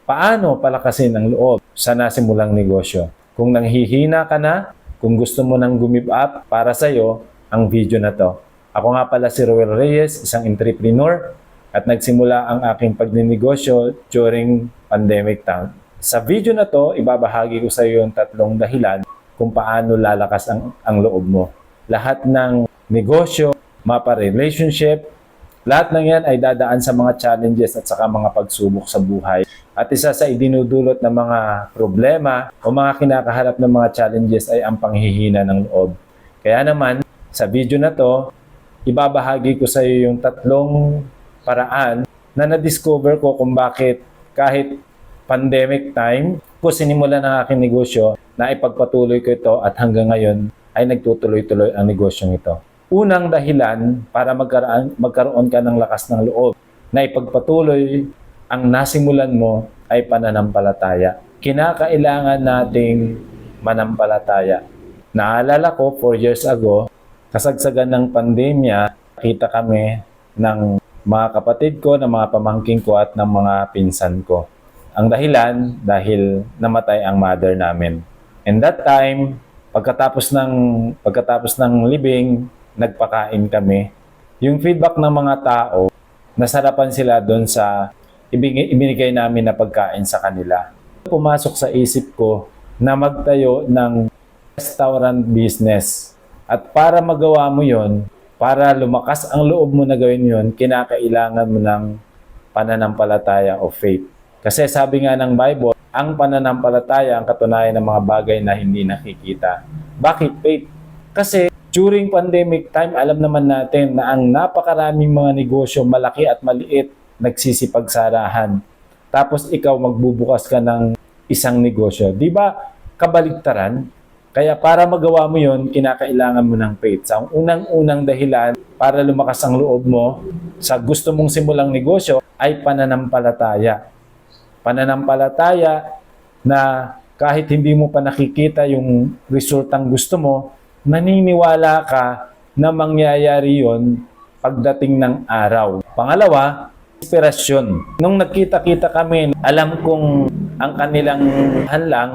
paano palakasin ang loob sa nasimulang negosyo. Kung nanghihina ka na, kung gusto mo nang give up, para sa'yo ang video na to. Ako nga pala si Roel Reyes, isang entrepreneur at nagsimula ang aking pagninegosyo during pandemic time. Sa video na to, ibabahagi ko sa iyo yung 3 dahilan kung paano lalakas ang loob mo. Lahat ng negosyo, mapa-relationship, lahat ng yan ay dadaan sa mga challenges at saka mga pagsubok sa buhay. At isa sa idinudulot ng mga problema o mga kinakaharap ng mga challenges ay ang panghihina ng loob. Kaya naman, sa video na to, ibabahagi ko sa iyo yung 3 paraan na na-discover ko kung bakit kahit pandemic time ko sinimulan ang aking negosyo na ipagpatuloy ko ito at hanggang ngayon ay nagtutuloy-tuloy ang negosyong ito. Unang dahilan para magkaroon ka ng lakas ng loob na ipagpatuloy ang nasimulan mo ay pananampalataya. Kinakailangan nating manampalataya. Naalala ko 4 years ago, kasagsagan ng pandemya, kita kami ng mga kapatid ko, ng mga pamangking ko at ng mga pinsan ko. Ang dahilan, dahil namatay ang mother namin. And that time, pagkatapos ng libing, nagpakain kami. Yung feedback ng mga tao, nasarapan sila doon sa ibinigay namin na pagkain sa kanila. Pumasok sa isip ko na magtayo ng restaurant business. At para magawa mo yon, para lumakas ang loob mo na gawin yon, kinakailangan mo ng pananampalataya o faith. Kasi sabi nga ng Bible, ang pananampalataya ang katunayan ng mga bagay na hindi nakikita. Bakit faith? Kasi during pandemic time, alam naman natin na ang napakaraming mga negosyo, malaki at maliit, nagsisipagsarahan. Tapos ikaw magbubukas ka ng isang negosyo. Di ba kabaligtaran? Kaya para magawa mo yon, kinakailangan mo ng faith. Sa unang-unang dahilan para lumakas ang loob mo sa gusto mong simulang negosyo ay pananampalataya. Pananampalataya na kahit hindi mo pa nakikita yung resultang gusto mo, naniniwala ka na mangyayari yon pagdating ng araw. Pangalawa, inspirasyon. Nung nagkita-kita kami, alam kong ang kanilang hanlang,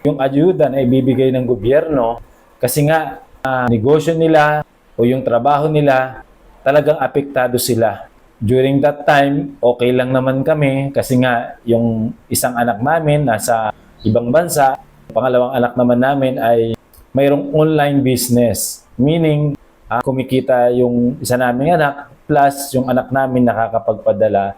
yung ayuda na ibibigay ng gobyerno, kasi nga negosyo nila o yung trabaho nila, talagang apektado sila. During that time, okay lang naman kami kasi nga yung isang anak namin nasa ibang bansa, pangalawang anak naman namin ay mayroong online business. Meaning, kumikita yung isa naming anak plus yung anak namin nakakapagpadala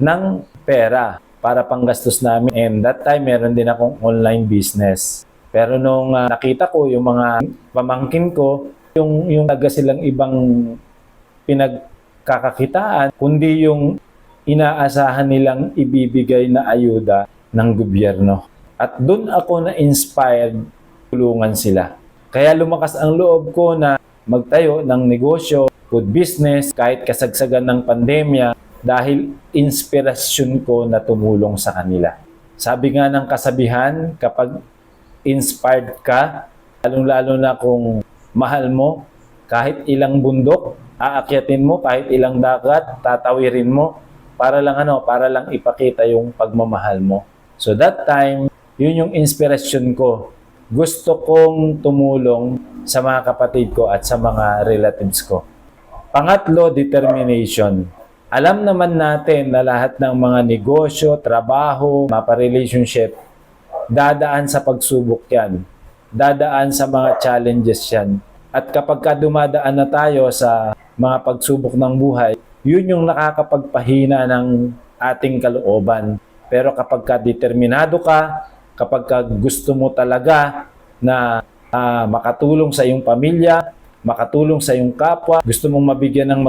ng pera para panggastos namin. And that time, meron din akong online business. Pero nung nakita ko yung mga pamangkin ko, yung taga silang ibang pinagkakakitaan, kundi yung inaasahan nilang ibibigay na ayuda ng gobyerno. At doon ako na-inspired, tulungan sila. Kaya lumakas ang loob ko na magtayo ng negosyo, food business, kahit kasagsagan ng pandemya, dahil inspirasyon ko na tumulong sa kanila. Sabi nga ng kasabihan, kapag inspired ka, lalong-lalo na kung mahal mo, kahit ilang bundok, aakyatin mo, kahit ilang dagat, tatawirin mo, para lang ipakita yung pagmamahal mo. So that time, yun yung inspirasyon ko. Gusto kong tumulong sa mga kapatid ko at sa mga relatives ko. Pangatlo, determination. Alam naman natin na lahat ng mga negosyo, trabaho, mapa-relationship, dadaan sa pagsubok yan. Dadaan sa mga challenges yan. At kapag dumadaan na tayo sa mga pagsubok ng buhay, yun yung nakakapagpahina ng ating kalooban. Pero kapag determinado ka, kapag gusto mo talaga na makatulong sa iyong pamilya, makatulong sa iyong kapwa, gusto mong mabigyan ng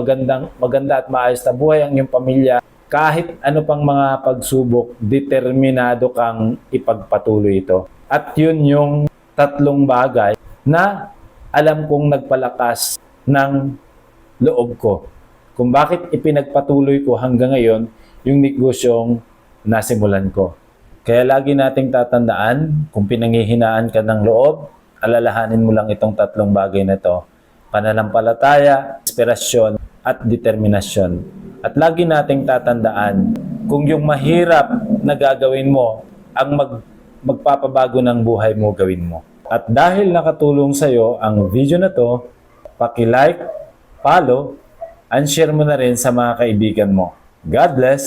maganda at maayos na buhay ang iyong pamilya, kahit ano pang mga pagsubok, determinado kang ipagpatuloy ito. At yun yung 3 bagay na alam kong nagpalakas ng loob ko. Kung bakit ipinagpatuloy ko hanggang ngayon yung negosyong nasimulan ko. Kaya lagi nating tatandaan, kung pinanghihinaan ka ng loob, alalahanin mo lang itong 3 bagay na ito. Pananampalataya, inspirasyon, at determinasyon. At lagi nating tatandaan, kung yung mahirap na gagawin mo ang magpapabago ng buhay mo, gawin mo. At dahil nakatulong sa'yo ang video na to, paki-like, follow, and share mo na rin sa mga kaibigan mo. God bless!